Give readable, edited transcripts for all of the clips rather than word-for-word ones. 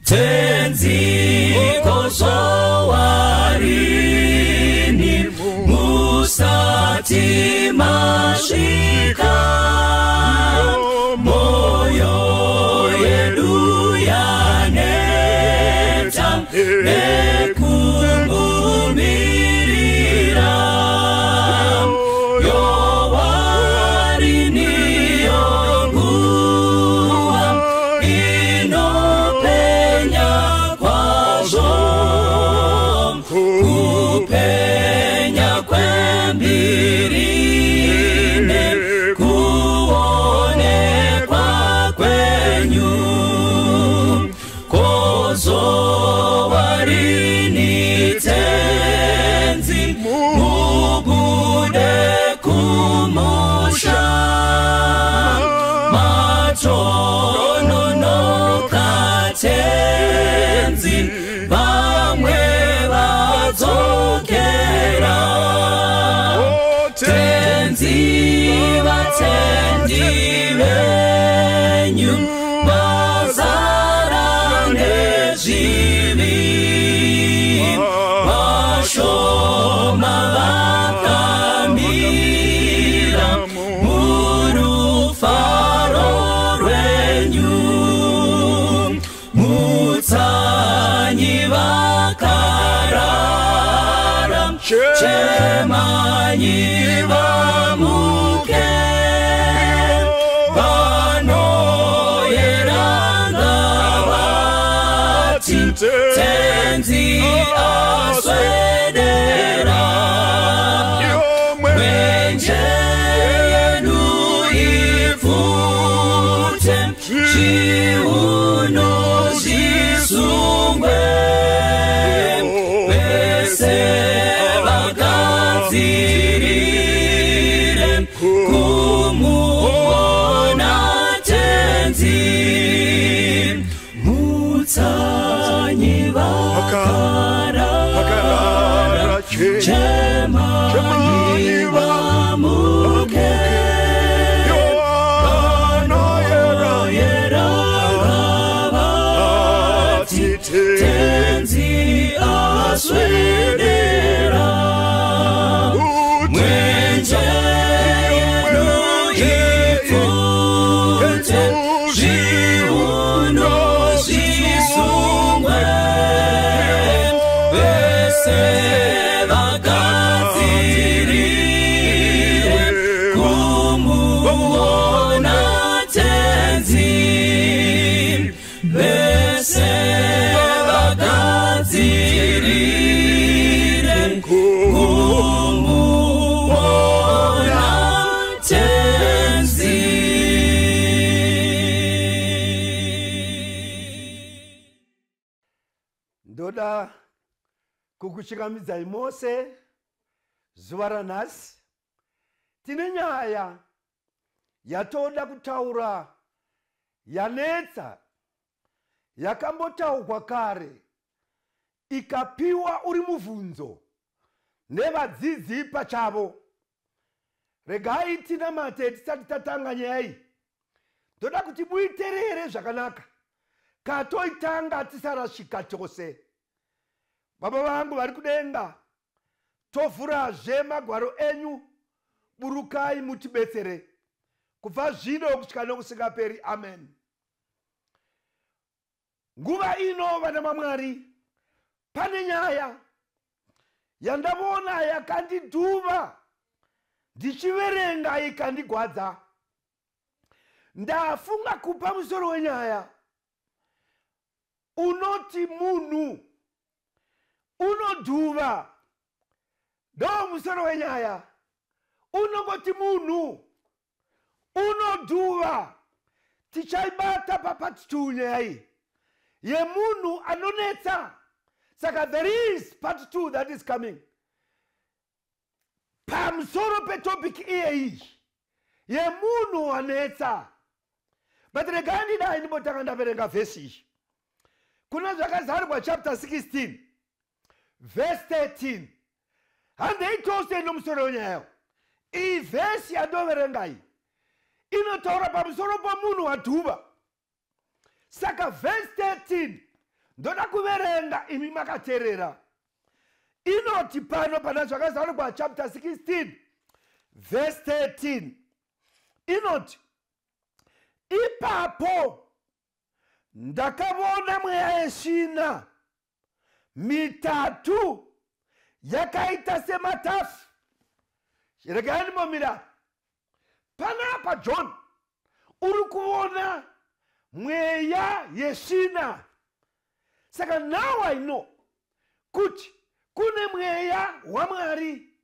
tenzi kozowarini musati masvika moyo yedu yaneta nekumumirira yowarini yonguwa inopenya kwazvo kupenya kwembiri nekuonekwa kwenyu kozowarini tenzi mubude kumusha matononoka tenzi vamwe vadzokera tenzi vatendi venyu vazara nezvivi vashoma vakamira murufaro rwenyu mutsanyi vakarara chemanyi vamuke vanoyeranga vati tenzi aswedera mwenje yenu ipfute zviuno zvisungwe vese vagadzirire kumuona tenzi mutsanyi vakarara chemanyi vamuke vanoyeranga tenzi aswedera mwenje yenu ipfute zviuno zvisungwe vese vagadzirire kumuona tenzi vese vagadzirire kumuona tenzi. Ndoda kukuchikamidzai mose zuva ranhasi. Tine nyaya yatoda kutaura yanetsa yakambotaurwa kare ikapiwa uri mubvunzo nevadzidzi pachavo. Regai tinamate tisati tatanga nyaya iyi. Ndoda kuti muiterere zvakanaka katoitanga tisarasvika chose. Baba vangu vari kudenga, tovhurazve magwaro enyu, burukai mutibetsere kubva zvino kusvika nokusingaperi. Amen. Nguva ino vana vaMwari, pane nyaya yandavona yakandidhuva ndichiverenga ikandigwadza. Ndafunga kupa musoro wenyaya unoti munhu unodhuva. Ndo musoro wenyaya unongoti munhu unodhuva. Tichaibata papati 2 nyaya iyi yemunhu anonetsa. Saka there is part 2 that is coming. Pamusoro petopic iyi yemunhu anetsa. But regai ndidai ndimbotanga ndaverenga vhesi iyi. Kuna zvakazarwa chapter 16 verse 13. Handeitose nomusoro wenyaya. Iyi vhesi yandoverenga iyi inotaura pamusoro pomunhu wadhuva. Saka verse 13 ndoda kuverenga imi makateerera. Inoti pano pana zvakazarurwa chapter 16 verse 13. Inoti, ipapo ndakavona mweya yeshina mitatu yakaita sematafu. Regai momira. Panapa John uri kuona mweya yeshina. Saka now I know kuti kune mweya waMwari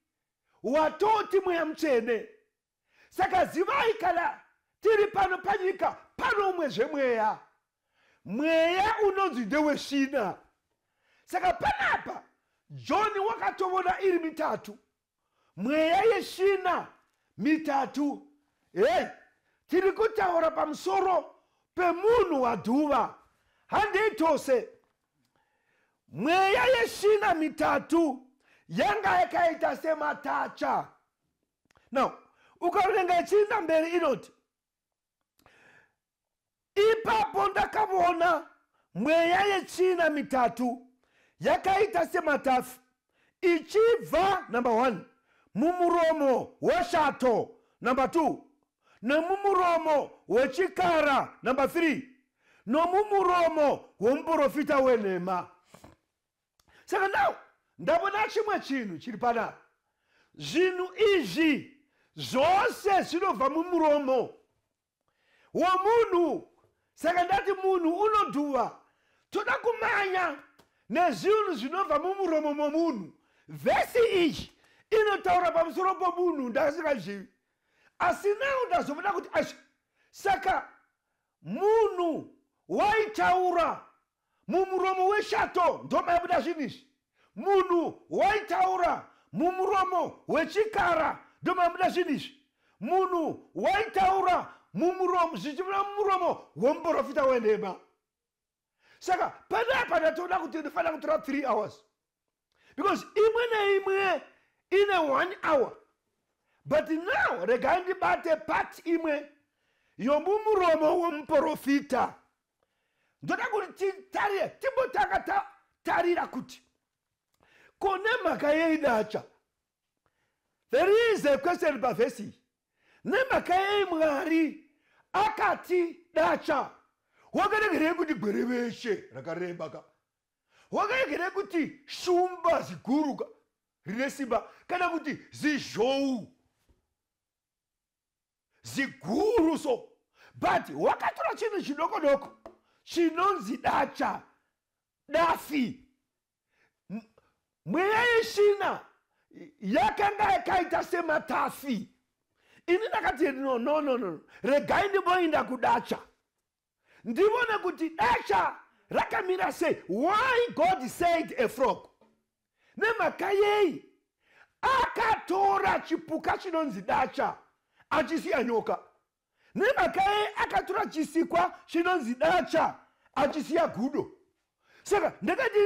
watoti mweya mutsvene. Saka zivai kana tiri pano panyika pano umwezve mweya. Mweya unonzi ndeweshina. Saka panapa John wakatoona iri mitatu. Mweya yeshina mitatu. Tiri kutaura pamusoro pemunhu wadhuva. Handeitose. Mweya yeshina mitatu yanga yakaita sematacha. Now, ukaverenga ichienda mberi inoti, ipapo ndakavona mweya yeshina mitatu yakaita sematafu ichibva, number 1, mumuromo weshato, number 2, nemumuromo wechikara, number 3, nomumuromo womuprofita wenhema. Saka now ndabona chimwe chinhu chiri panapa. Zvinhu izvi zvose zvinobva mumuromo womunhu. Saka ndati munhu unodhuva. Toda kumanya nezvinhu zvinobva mumuromo momunhu. Vhesi iyi inotaura pamusoro pomunhu ndasingazvivi. Asi now ndazoona kuti saka munhu waitaura mumuromo weshato ndomabuda zvinhu izvi. Munhu waitaura mumuromo wechikara ndomabuda zvinhu izvi. Munhu waitaura mumuromo zvichibva mumuromo womuprofita wenhema. Saka panapa ndatoda kuti ndinofanira kutora 3 hours. Because imwe neimwe ine 1 hour. But now regai ndibate part imwe yomumuromo womuprofita. Ndoda kuti timbotarira kuti kone mhaka yeidacha. There is a question pavhesi. Nemhaka yei Mwari akati dacha. Wakaregerei kuti gwere veshe rakareba ka. Wakaregerei kuti shumba ziguru rine simba kana kuti zizhou ziguru so. But wakatora chinhu chidoko doko chinonzi dacha, dafi. Mweya yeshina yakanga yakaita sematafi. Ini ndakati no. Regai ndimboinda kudacha. Ndivone kuti dacha rakamira sei. Why God said a frog? Nemhaka yei akatora chipuka chinonzi dacha achisiya nyoka. Nemhaka yei akatora chisikwa chinonzi dacha achisiya gudo. Saka ndakati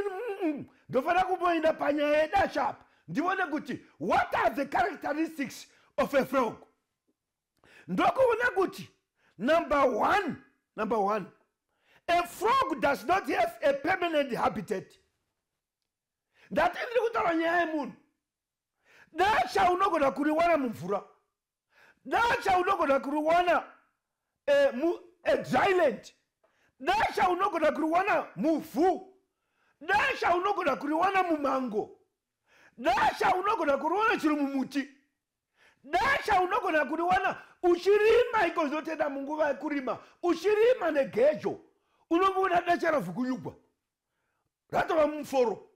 ndofanira kumboinda panyaya yedacha apa ndivone kuti what are the characteristics of a frog. Ndokuona kuti number one, a frog does not have a permanent habitat. Ndati ndiri kutaura nyaya yemunhu. Dacha unogona kuriwana mumvura. Dacha unogona kuriwana dryland. Dacha unogona kuriwana muvhu. Dacha unogona kuriwana mumango. Dacha unogona kuriwana chiri mumuti. Dacha unogona kuriwana uchirima ikozotenda munguva yekurima. Uchirima negejo unongoona dacha ravhukunyugwa ratova muforo.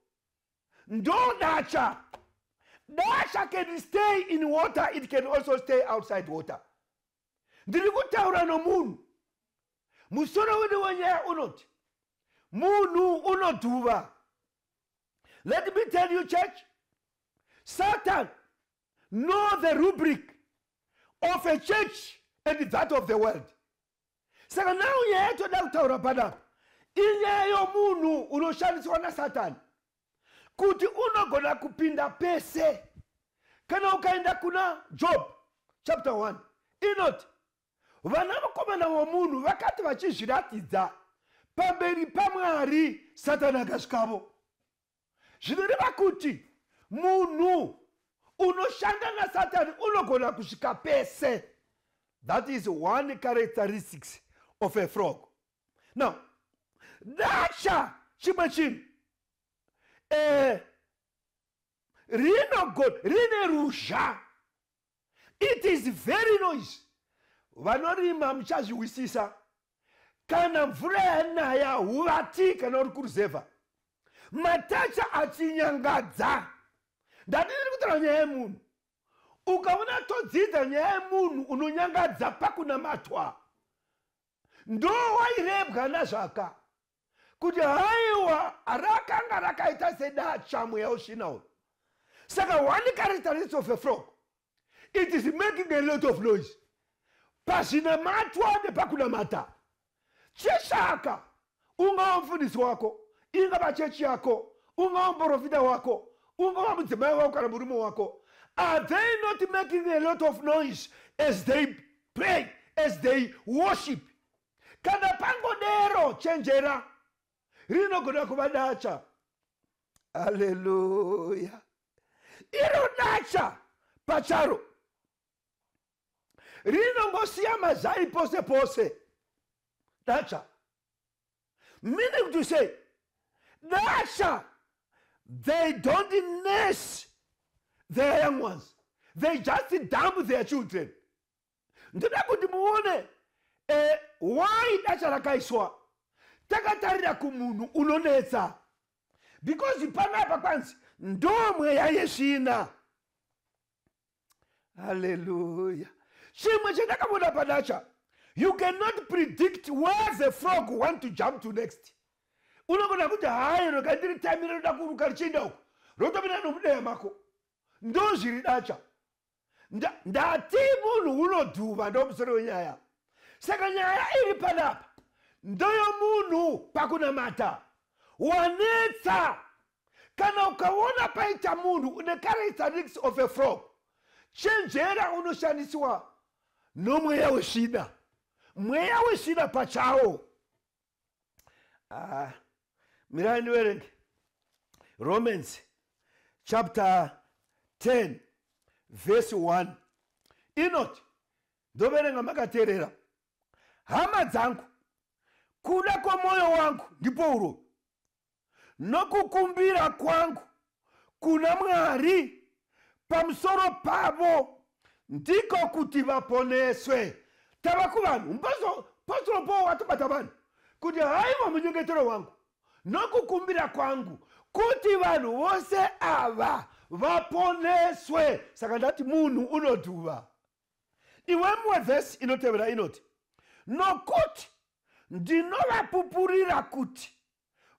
Ndo dacha. Dacha can stay in water, it can also stay outside water. Ndiri kutaura nomunhu. Musoro wedu wenyaya unoti munhu unodhuva. Let me tell you, church, Satan knows the rubric of a church and that of the world. Saka now nyaya toda kutaura panapa inyaya yomunhu unoshandiswa naSatan kuti unogona kupinda pese. Kana ukaenda kuna Job chapter 1 inoti vanakomana vomunhu vakati vachizviratidza pamberi paMwari Satani akasvikavo. Zvinoreva kuti munhu unoshanda naSatani unogona kusvika pese. That is one characteristics of a frog. Now, dasha chimwe chinhu rine ruzha. It is very noisy. Vanorima muchazviwisisa. Kana mvura yanaya huvati kana uri kuruzevha, matacha achinyangadza. Ndadiri kutaura nyaya yemunhu. Ukaona todzidza nyaya yemunhu unonyangadza pakunamatwa, ndo wairebwa nazvaka kuti haiwa rakanga rakaita sedacha mweya ushinawo. Saka one characteristic of a frog, it is making a lot of noise. Pazvinamatwa nepakunamata. Cheshaka ungava mufundisi wako, ingava chechi yako, ungava muprofita wako, ungava mudzimai wako kana murume wako, are they not making a lot of noise as they pray, as they worship? Kana pangodero chenjera rinogona kuva dacha. Hallelujah. Iro dacha pacharo rinongosiya mazai pose pose. Dacha, meaning to say, dacha, they don't nurse their young ones. They just dump their children. Ndoda kuti muone why dacha rakaiswa. Takatarira kumunhu unonetsa. Because panapa kwanzi ndo mweya yesvina. Hallelujah. Chimwe chandakaona padacha, you cannot predict where the frog want to jump to next. Unogona kuti hai rokandiri time roda kuruka richienda uko, rotopinda nomudeya mako. Ndo zviri dacha. Ndati munhu unodhuva ndomusoro wenyaya. Saka nyaya iri panapa ndoyo munhu pakunamata. Wanetsa. Kana ukaona paita munhu une characteristics of a frog, chenjera unoshandisiwa nomweya weshida. Mweya weshida pachawo. Mirai niverenge Romans chapter 10 verse 1. Inoti ndoverenga makateerera. Hama dzangu, kuda kwomwoyo wangu ndipo urwu, nokukumbira kwangu kuna Mwari pamusoro pavo ndiko kuti vaponeswe. Tava kuvanhu pasoro po watobata vanhu kuti haiwa munyengetero wangu nokukumbira kwangu kuti vanhu vose ava vaponeswe. Saka ndati munhu unodhuva. Iwe mwe verse inotevera inoti, nokuti ndinovapupurira kuti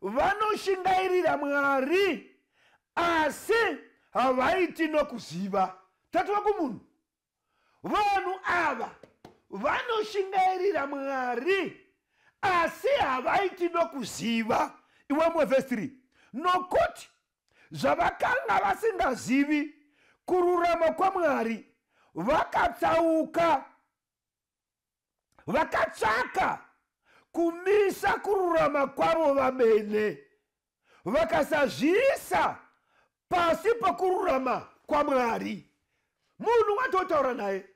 vanoshingairira Mwari asi havaiti nokuziva. Tatova kumunhu, vanhu ava vanoshingairira Mwari asi havaiti nokuziva. Iwe mwe verse 3, nokuti zvavakanga vasingazivi kururama kwaMwari vakatsauka, vakatsvaka kumisa kururama kwavo vamene, vakasazviisa pasi pakururama kwaMwari. Munhu watotaura naye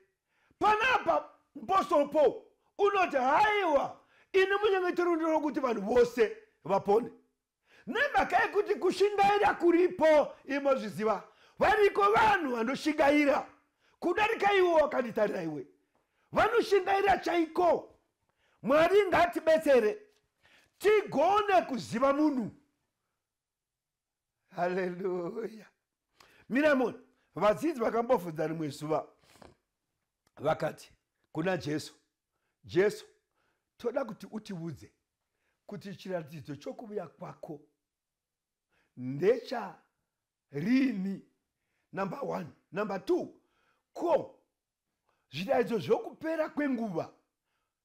panapa mposoropo unoti haiwa ini munyengetero ndinokuti vanhu vose vapone. Nemhaka yekuti kushingaira kuripo imozviziva. Variko vanhu vanoshingaira kudarika iwo wakanditarira iwe. Vanoshingaira chaiko. Mwari ngatibetsere tigone kuziva munhu. Hallelujah. Miramon, vadzidzi vakambofudza rimwe zuva vakati kuna Jesu, Jesu, toda kuti utiudze kuti chiratidzo chokuuya kwako ndecha rini. Number 1. Number 2, ko zviratidzo zvokupera kwenguva,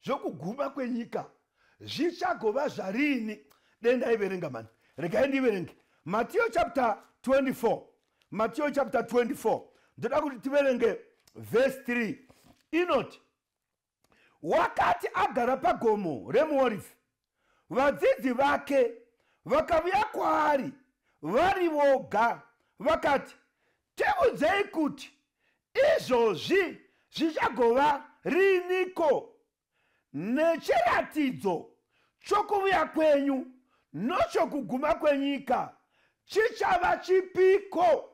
zvokuguma kwenyika zvichagova zvarini? Denda iverenga mani. Regai ndiverenge Matthew chapter 24. Matthew chapter 24. Ndoda kuti tiverenge verse 3. Inoti, wakati agara pagomo remuOrivhi, vadzidzi vake vakauya kwaari vari voga vakati, tiudzei kuti izvozvi zvichagova riniko, nechiratidzo chokuuya kwenyu nochokuguma kwenyika chichava chipiko.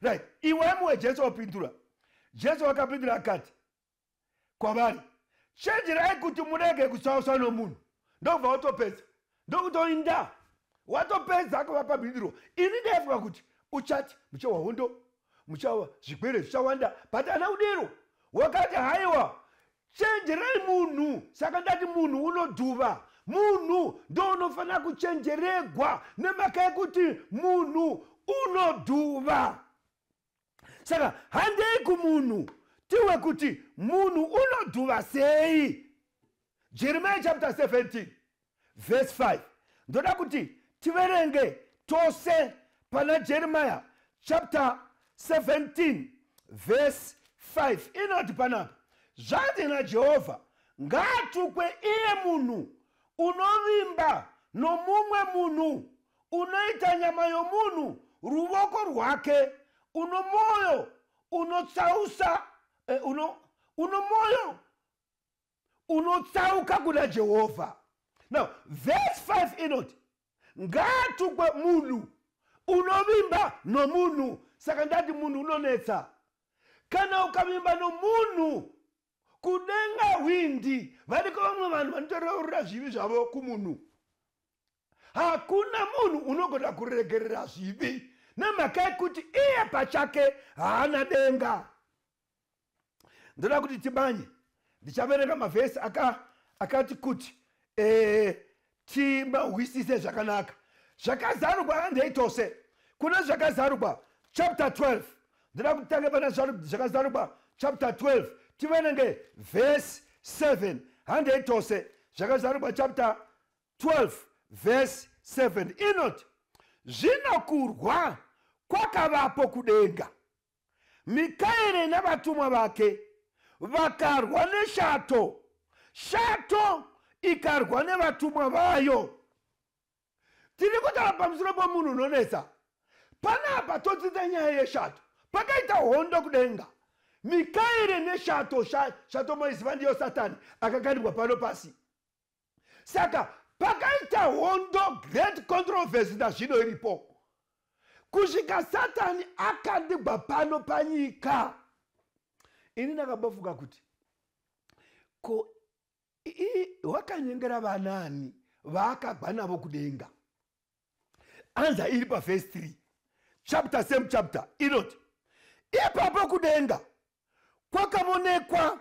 Right, iwe muwe Jesu wapindura. Jesu wakapindura akati kwavari, chenjerai kuti murege kutsauswa nomunhu. Ndobva watopedza, ndokutoinda watopedza. Akavapa bhinduro. Ini ndaifunga kuti uchati muchawa hondo, muchawa zvigwere zvichawanda, but ana udero wakati haiwa chenjerai munhu. Saka ndati munhu unodhuva. Munhu ndo unofanira kuchenjeregwa nemhaka yekuti munhu unodhuva. Saka handei kumunhu tiwe kuti munhu unodhuva sei. Jeremiah chapter 17 verse 5. Ndoda kuti tiverenge tose pana Jeremiah chapter 17 verse 5. Inoti panapa, zvanzi naJehovha, ngaatukwe iye munhu unovimba nomumwe munhu, unoita nyama yomunhu ruoko rwake, uno moyo unotsausa uno moyo unotsauka kuna Jehovha. Now verse 5 inoti, ngaatukwe munhu unovimba nomunhu. Saka ndati munhu unonetsa. Kana ukavimba nomunhu kudenga windi, variko vamwe vanhu vanotorera zvivi zvavo kumunhu. Hakuna munhu unogona kuregerera zvivi nemhaka yekuti iye pachake haana denga. Ndoda kuti tibanye, ndichaverenga mavhesi akati kuti timahwisise zvakanaka. Zvakazarurwa handei tose. Kuna zvakazarurwa chapter 12. Ndoda kuti tange pana zvakazarurwa chapter 12. Tiverenge verse 7. Handei tose. Zvakazarurwa chapter 12 verse 7. Inoti, zvino kurwa kwakavapo kudenga. Mikaeri navatumwa vake vakarwa neshato, shato ikarwa nevatumwa vayo. Tiri kutaura pamusoro pomunhu unonetsa. Panapa todzidza nyaya yeshato. Pakaita hondo kudenga. Mikaeri neshato, shato moiziva ndiyo Satani akakandirwa pano pasi. Saka pakaita hondo, great controversy nazvino iripo. Kusvika Satani akandigwa pano panyika. Ini ndakabafuka kuti ko wakanyengera vanani vaakagwa navo kudenga. Anza iri pa verse 3 chapter same chapter inoti, ipapo kudenga kwakaonekwa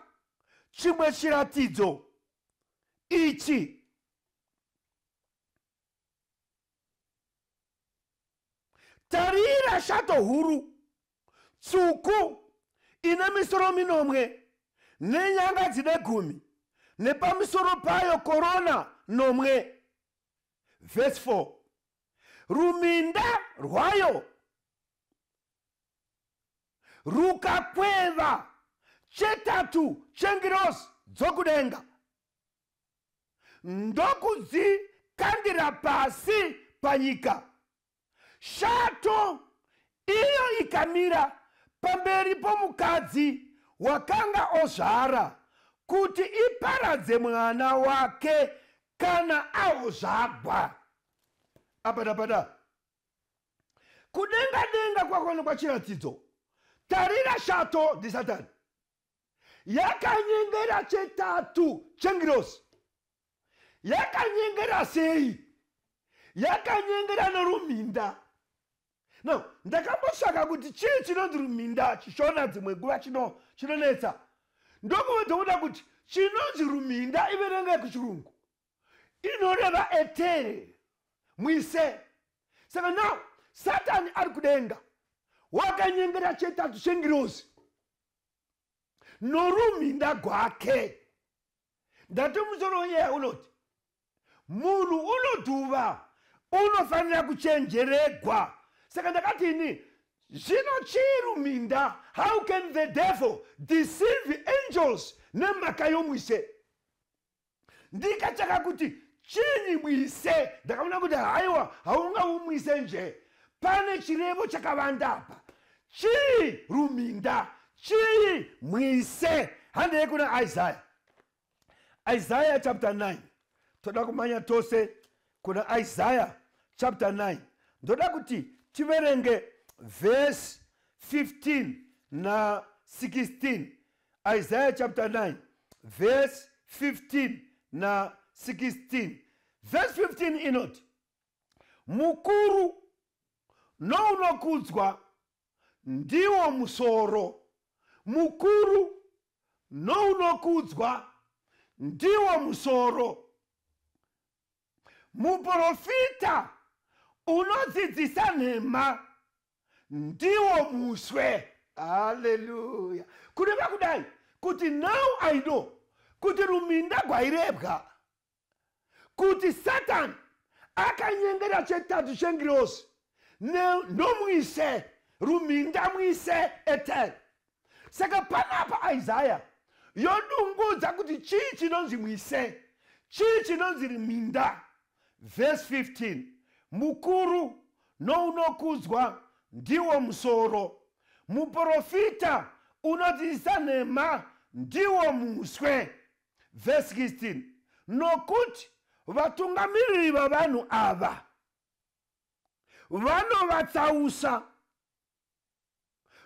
chimwe chiratidzo ichi, tarira shato huru tsvuku ine misoro minomwe nenyanga dzine 10, nepamusoro payo korona nomwe. Verse 4, ruminda rwayo rukakweva chetatu chengirosi dzokudenga, ndokudzikandira pasi panyika. Shato iyo ikamira pamberi pomukadzi wakanga ozvara kuti iparadze mwana wake kana aozvagwa. Apada kudenga denga kwakaonekwa chiratidzo. Tarira shato ndi Satani yakanyengera chetatu chengirosi. Yakanyengera sei? Yakanyengera noruminda. No, ndakambosvaka kuti chii chinonzi ruminda chishona dzimwe nguva chinonetsa. Ndokuda kuti chinonzi ruminda iverenge kuchirungu inoreva etere, mwise. Saka now Satani ari kudenga wakanyengera chetatu chengirosi noruminda gwake. Ndati musoro iye unoti munhu unodhuva unofanira kuchenjeregwa. Saka ndakati ini, zvino chiruminda, how can the devil deceive the angels nemhaka yomwise? ndikachaka kuti chini mwise ndakaona kuti haiwa haunga umwise nje pane chirevo chakavanda apa chii ruminda chii mwise handei kuna Isaiah chapter 9 toda kumanya tose kuna Isaiah chapter 9 ndoda kuti tiverenge verse 15 na 16 Isaiah chapter 9 verse 15 na 16 verse 15 inoti mukuru nounokudzwa ndiwo musoro mukuru nounokudzwa ndiwo musoro muprofita unodzidzisa nhema ndiwo muswe. Haleluya. Kureva kudai kuti now I know kuti ruminda gwairebwa kuti Satan akanyengera chetatu chengirosi nomwise ruminda mwise etel. Saka panapa Isaiah yodungudza kuti chii chinonzi mwise chii chinonzi ruminda. Verse 15 mukuru nounokudzwa ndiwo musoro muprofita unodzidzisa nhema ndiwo muswe. Verse 16 nokuti vatungamiriri vavanhu ava vanovatsausa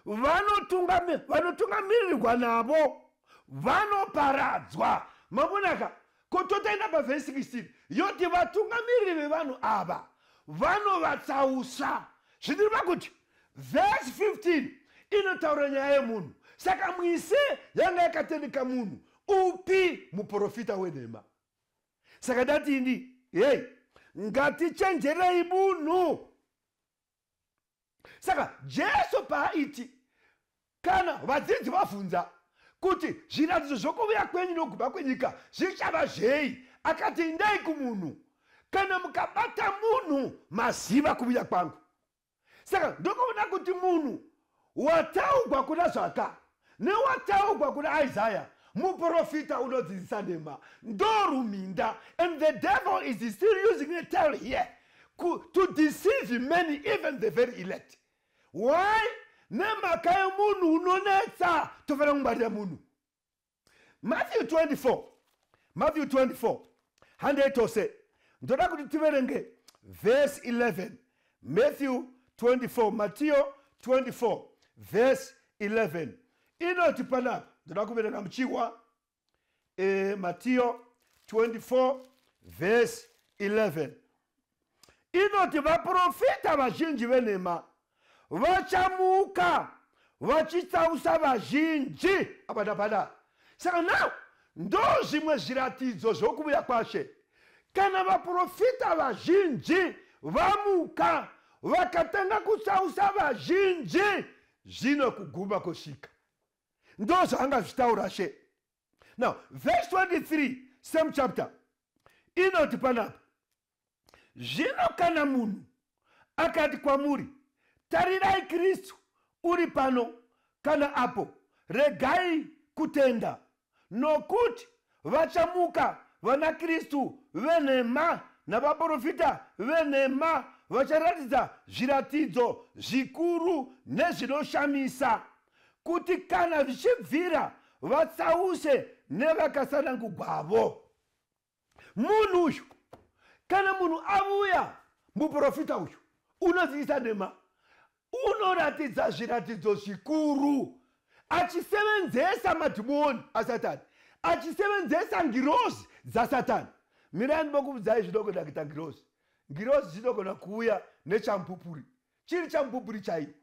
vanotungamirirwa navo vanoparadzwa. Mabonaka kototaenda paverse 16 yoti vatungamiriri vevanhu ava vanovatsausa. Zvinoreva kuti verse 15 inotaura nyaya yemunhu. Saka mwise yanga yakatendeka munhu upi muprofita wenhema. Saka datini hey ngatichenjerei munhu. Saka Jesu paaiti kana vadzidzi vabvunza kuti zviratidzo zvokuuya kwenyu nokubva kwenyika zvichava zvei, akati endai kumunhu. Kana mukabata munhu maziva kuuya kwangu. Saka ndokuona kuti munhu wataugwa kuna zvaka newataugwa kuna Isaiah muprofita unodzidzisa nhema ndoruminda. And the devil is still using a tale here to deceive many, even the very elect. Why? Nemhaka yemunhu unonetsa tofanira kungwarira munhu. Matthew 24 handetose ndoda kuti tiverenge verse 11. Matthew 24 verse 11 inoti panapa ndoda kuverenga muchihwa Matthew 24 verse 11 inoti vaprofita vazhinji venhema vachamuka vachitsausa vazhinji apadapata. Saka now ndo zvimwe zviratidzo zvokuuya kwashe. Kana vaprofita vazhinji vamuka vakatanga kutsausa vazhinji zvino kuguma kosvika. Ndo zvanga zvitaura she. Now verse 23 same chapter inoti panapa zvino kana munhu akati kwamuri tarirai Kristu uri pano kana apo regai kutenda nokuti vachamuka vana Kristu venhema navaprofita venhema vacharatidza zviratidzo zvikuru nezvinoshamisa kuti kana zvichibvira vatsause nevakasanangugwavo. Munhu uyu kana munhu avuya muprofita uyu unodzidzisa nhema unoratidza zviratidzo zvikuru achisevenzesa madhimoni asatani achisevenzesa ngirozi dzasatani. Mirani bokubudzai zvidoko ndakuita ngirozi. Ngirozi zvinogona kuuya nechampupuri chiri champupuri chaiwo.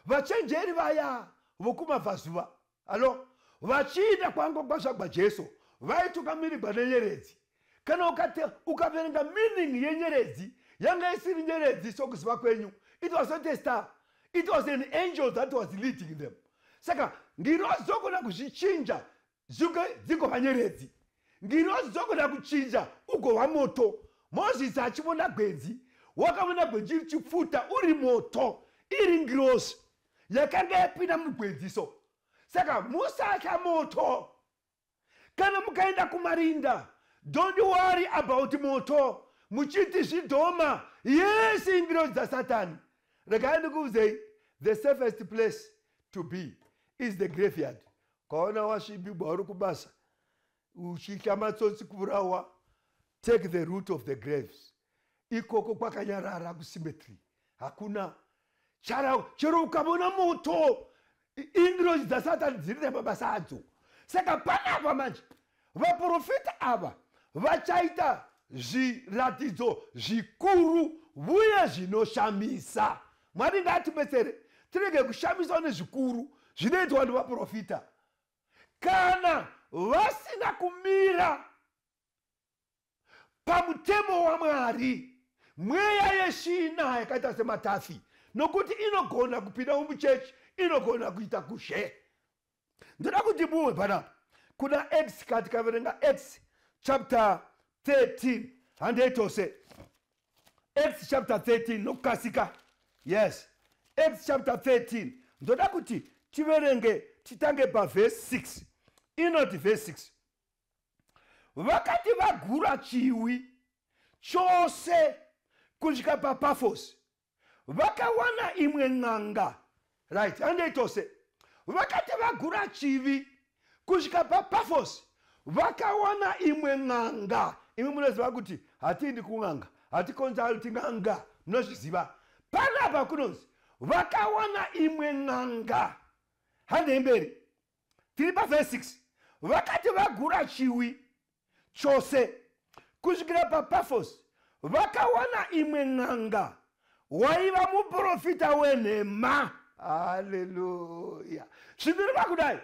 Vachenjeri vaya vokumabvazuva alo vachiita kwangogwa zvagwa Jesu vaitungamirirwa nenyeredzi. Kana ukaverenga meaning yenyeredzi yanga isiri nyeredzi sokuziva kwenyu, it was not a star, it was an angel that was leading them. Saka ngirozi dzogona kuzvichinja dzigova nyeredzi, ngirozi dzogona kuchinja ugova moto. Moses achivona gwenzi wakaona gwenzi richipfuta uri moto iri ngirozi yakanga yapinda mugwenziso. Saka musatya moto. kana mukaenda kumarinda, don't worry about moto muchiti zvidhoma. Yes, imbiro dzaSatani. Regai ndikuudzei, the safest place to be is the graveyard. Kaona wasvibigwa uri kubasa uchitya matsotsi kurawa, take the route of the graves. Ikoko kwakanyarara kucemetery, hakuna chero ukabona moto, imbiro dzaSatani dziri mabasa adzo. Saka panapa manje vaprofita ava vachaita zviratidzo zvikuru uye zvinoshamisa. Mwari ngatibetsere tirege kushamiswa nezvikuru zvinoitwa nevaprofita. Kana vasina kumira pamutemo waMwari, mweya yeshina yakaita sematafi, nokuti inogona kupinda mumuchechi, inogona kuita kushe. Ndoda kuti muwe panapa kuna Acts, katika verenga Acts chapter 13 handeitose Acts chapter 13 nokukasika. Yes, Acts chapter 13. Ndoda kuti tiverenge titange paverse 6. Inoti verse 6. Vakati vagura chiwi chose kusvika paPafos, vakawana imwe n'anga. Right, handeitose. Vakati vagura chivi kusvika paPafos, vakawana imwe n'anga. Imwe munoziva kuti hatindi kun'anga, hatikonzalti n'anga, munozviziva. Panapa kunonzi vakawana imwe n'anga. Handemberi tiri paverse 6. Vakati vagura chiwi chose kusvikira paPafos, vakawana imwe n'anga waiva muprofita wenhema. Haleluya. Zvinhu kudai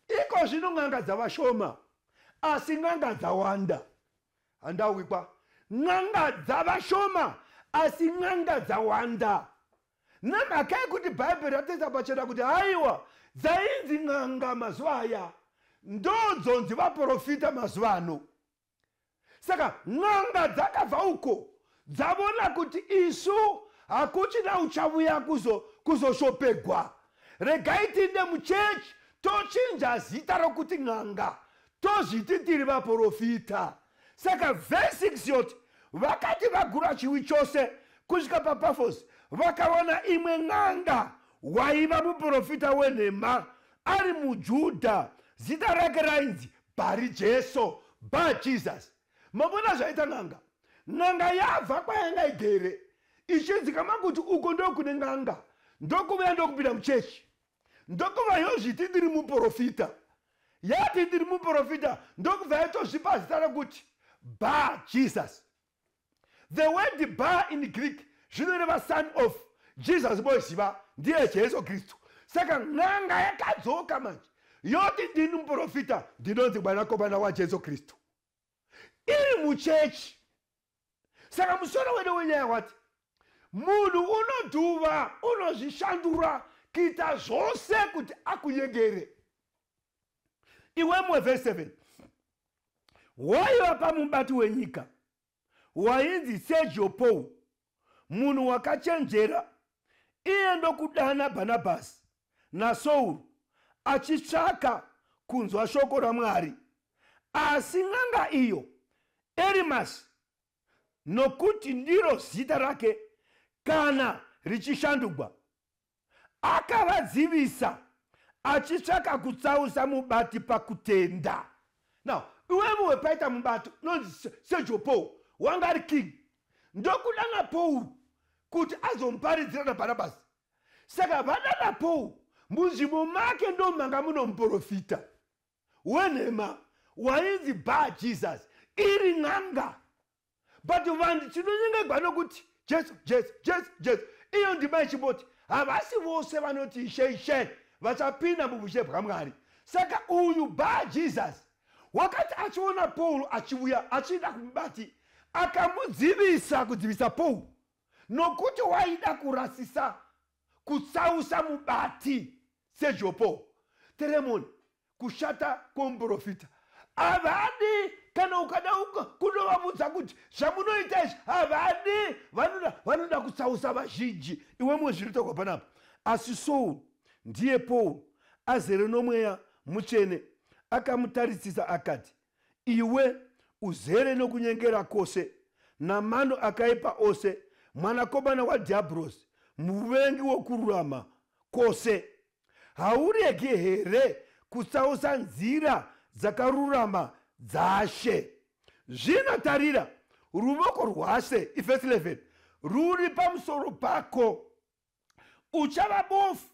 iko zvino n'anga dzavashoma asi n'anga dzawanda. Handawikwa n'anga dzavashoma asi n'anga dzawanda. Namhaka yekuti bhaibheri ratesa pachena kuti haiwa dzainzi n'anga mazuva aya ndodzonzi vaprofita mazuva ano. Saka n'anga dzakabva uko dzavona kuti isu hakuchina uchavuya kuzoshopegwa. Regai tiende muchechi tochinja zita rokuti n'anga tozviti tiri vaprofita. Saka verse 6 yoti vakati vagura chiwi chose kusvika paPafos, vakawana imwe n'anga waiva muprofita wenhema ari muJudha, zita rake rainzi Bari Jesu, Bar Jesus. Mabona zvaita n'anga. N'anga yabva kwayanga igere ichinzikama kuti uko ndokune n'anga, ndokuva ndokupinda muchechi, ndokuva yozviti ndiri muprofita. Yati ndiri muprofita ndokuva yatozvipa zita rokuti Bar Jesus. The word bar in Greek zvinoreva son of. Jesus boziva ndiye Jesu Kristu. Saka n'anga yakadzoka manje yoti ndini muprofita, ndinonzi mwanakomana waJesu Kristu, iri muchechi. Saka musoro wedu wenyaya wati munhu unodhuva, unozvishandura kuita zvose kuti akunyengere. Iwe verse 7. Waiva pamubati wenyika wainzi Sergio Paul, munhu wakachenjera, iye ndokudana Bhanabhasi naSauro achitsvaka kunzwa shoko raMwari. Asi n'anga iyo Erimasi, nokuti ndiro zita rake kana richishandurwa, akavadzivisa achitsvaka kutsausa mubati pakutenda. Now, iwewe paita mubati nonzi Sergio Paul wanga ari king, ndokudana Paul kuti azomuparidzira naBhanabhasi. Saka vadana Paul munzvimbo make ndomanga muno muprofita wenhema wainzi Bar Jesus, iri n'anga. But vanhu tinonyengegwa nokuti Jesu Jesu Jesu Jesu, iyo ndima ichiboti havasi vose vanoti ishe vachapinda mubushe bwaMwari. Saka uyu Bar Jesus wakati achiona Paul achiuya achienda kumubati, kudzivisa Paul nokuti waida kurasisa kutsausa mubati Sergio Paul. Teremoni kushata kwomuprofita. Havadi kana ukadauka kunovabudza kuti zvamunoita izvi havadi, vanoda kutsausa vazhinji. Iwe muzviritogwa panapa. Asi Saul ndiye Paul azere nomweya mutsvene akamutarisisa akati, iwe uzere nokunyengera kwose namano akaipa ose, mwanakomana wadhiabhurosi, muvengi wokururama kwose. Haurege here kutsausa nzira dzakarurama dzashe. Zvino tarira, ruoko rwashe, verse 11, ruri pamusoro pako. Uchava bofu,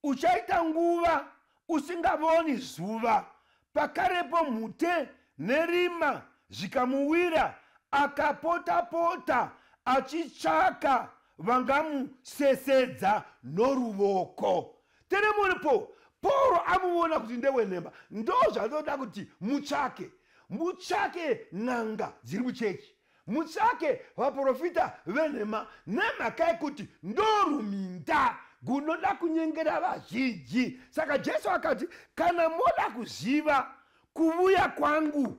uchaita nguva usingavoni zuva. Pakarepo mhute nerima zvikamuwira, akapota-pota achitsvaka vangamusesedza noruoko. Teremunepo Pauro amuona kuti ndewenhema, ndo zvatoda kuti mutsvake. Mutsvake n'anga dziri muchechi, mutsvake vaprofita venhema, nemhaka yekuti ndoruminda gunoda kunyengera vazhinji. Saka Jesu akati, kana moda kuziva kuuya kwangu,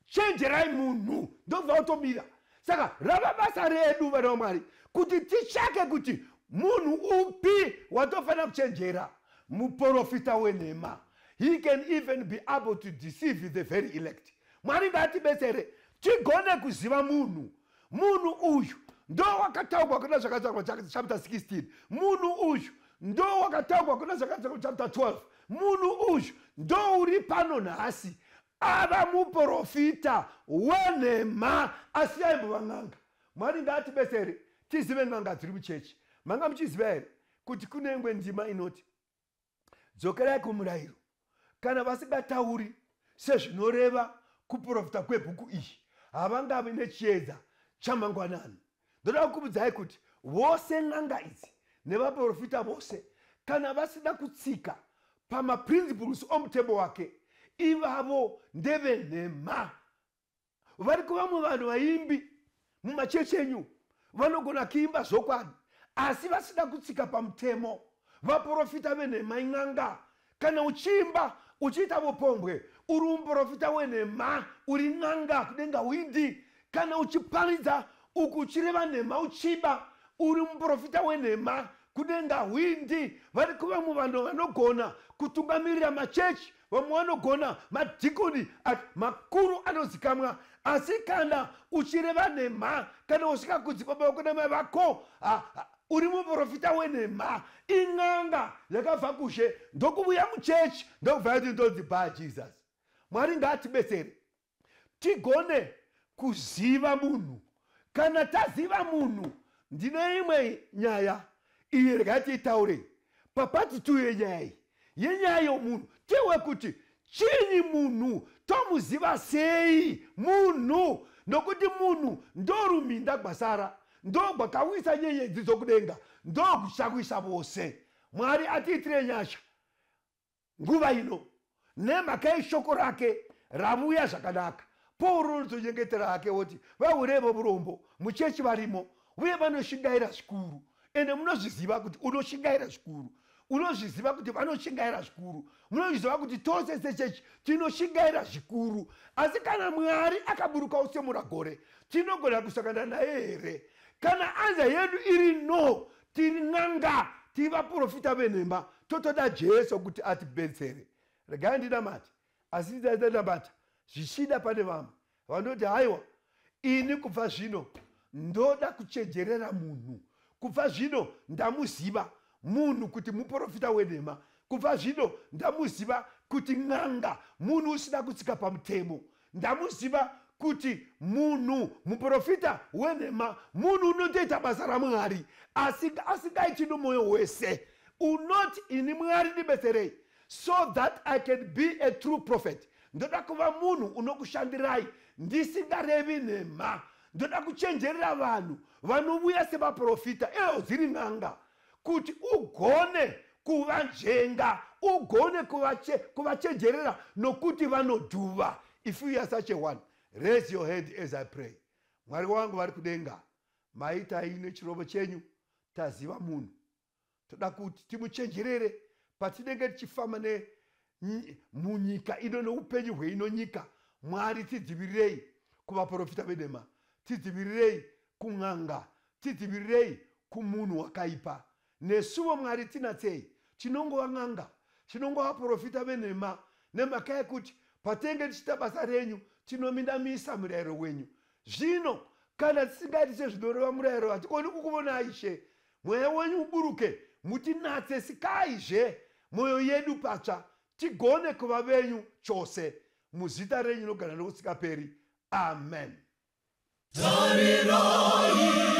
chenjerai munhu. Ndobva utomira. Saka rava basa redu vana vaMwari kuti titsvake kuti munhu upi watofanira kuchenjera. Muprofita wenhema, he can even be able to deceive the very elect. Mwari ngatibetsere tigone kuziva munhu. Munhu uyu ndo wakataurwa kuna zvakataurwa chapter 16. Munhu uyu ndo wakataurwa kuna zvakataurwa chapter 12. Munhu uyu ndo uri pano nhasi ava muprofita wenhema asiyaimbo n'anga. Mwari ngatibetsere tizive n'anga dziri muchechi. Manga muchiziva here kuti kune imwe ndima inoti, dzokerai kumurayiro kana vasingatauri sezvinoreva kuprofita kwebhuku iyi, havangavi nechiedza chamangwanani. Ndoda kukuudzai kuti vose n'anga idzi nevaprofita vose kana vasina kutsika pamaprinciples omutemo wake, ivavo ndevenhema. Vari kuva muvanhu vaimbi mumachechi enyu, vanogona kuimba zvokwadi, asi vasina kutsika pamutemo. Vaprofita venhema in'anga. Kana uchimba uchiita vopombwe, uri muprofita wenhema, uri n'anga kudenga windi. Kana uchiparidza uku uchireva nhema uchiba, uri muprofita wenhema kudenga windi. Vari kuva muvanhu vanogona kutungamirira machechi, vamwe vanogona madhikoni makuru anozikamwa. Asi kana uchireva nhema, kana usvika kudzibaba kuna mai vako, uri muprofita wenhema, in'anga yakabva kushe, ndokuuya muchechi, ndokubva kuti ndonzi bha Jesus. Mwari ngatibetsere tigone kuziva munhu. Kana taziva munhu, ndine imwe nyaya iyi regai tiitaure papati 2 yenyaya iyi, yenyaya yomunhu. Tiwe kuti chini munhu, tomuziva sei munhu, nokuti munhu ndoruminda gwasara, ndogwakawisa nyenyedzi dzokudenga, ndokuchakwisa vose. Mwari atiitire nyasha nguva ino nemhaka yeshoko rake ravuya zvakanaka. Pauro unotochengetera hake woti vaurevo urombo muchechi varimo uye vanoshingaira zvikuru. Ende munozviziva kuti unoshingaira zvikuru, unozviziva kuti vanoshingaira zvikuru, munozviziva kuti tose sechechi tinoshingaira zvikuru. Asi kana Mwari akaburuka usemura gore, tinogona kusangana naye here? Kana anza yedu iri no, tiri n'anga, tiri vaprofita venhema, totoda Jesu kuti atibetsere. Regai ndinamati, asi ndinamata zvichida pane vamwe vanoti haiwa, ini kubva zvino ndoda kuchenjerera munhu. Kubva zvino ndamuziva munhu kuti muprofita wenhema. Kubva zvino ndamuziva kuti n'anga, munhu usina kutsika pamutemo. Ndamuziva kuti munhu muprofita wenhema, munhu unotoita basa raMwari asingaiti nomwoyo wese. Unoti ini Mwari ndibetserei so that I can be a true prophet. Ndoda kuva munhu unokushandirai ndisingarevi nhema. Ndoda kuchenjerera vanhu vanouya sevaprofita dziri n'anga, kuti ugone kuvanjenga, ugone kuvachenjerera nokuti vanodhuva. If you are such a one, raise your hand as I pray. Mwari wangu vari kudenga, maita ine chirovo chenyu, taziva munhu. Toda kuti timuchenjerere patinenge tichifamba munyika ino noupenyu hweino nyika. Mwari tidzivirirei kuvaprofita venhema, tidzivirirei kun'anga, tidzivirirei kumunhu wakaipa. Nesuwo Mwari tinatsei, tinongova n'anga, tinongova vaprofita venhema, nemhaka yekuti patenge tichita basa renyu tinomindamisa murayiro wenyu. Zvino kana tisingaiti sezvinoreva murayiro, hatikoni kukuonai She. Mweya wenyu uburuke, mutinatse sikaizve mwoyo yedu patsva, tigone kuva venyu chose. Muzita renyu rinogara nokusingaperi. Amen. Hallelujah.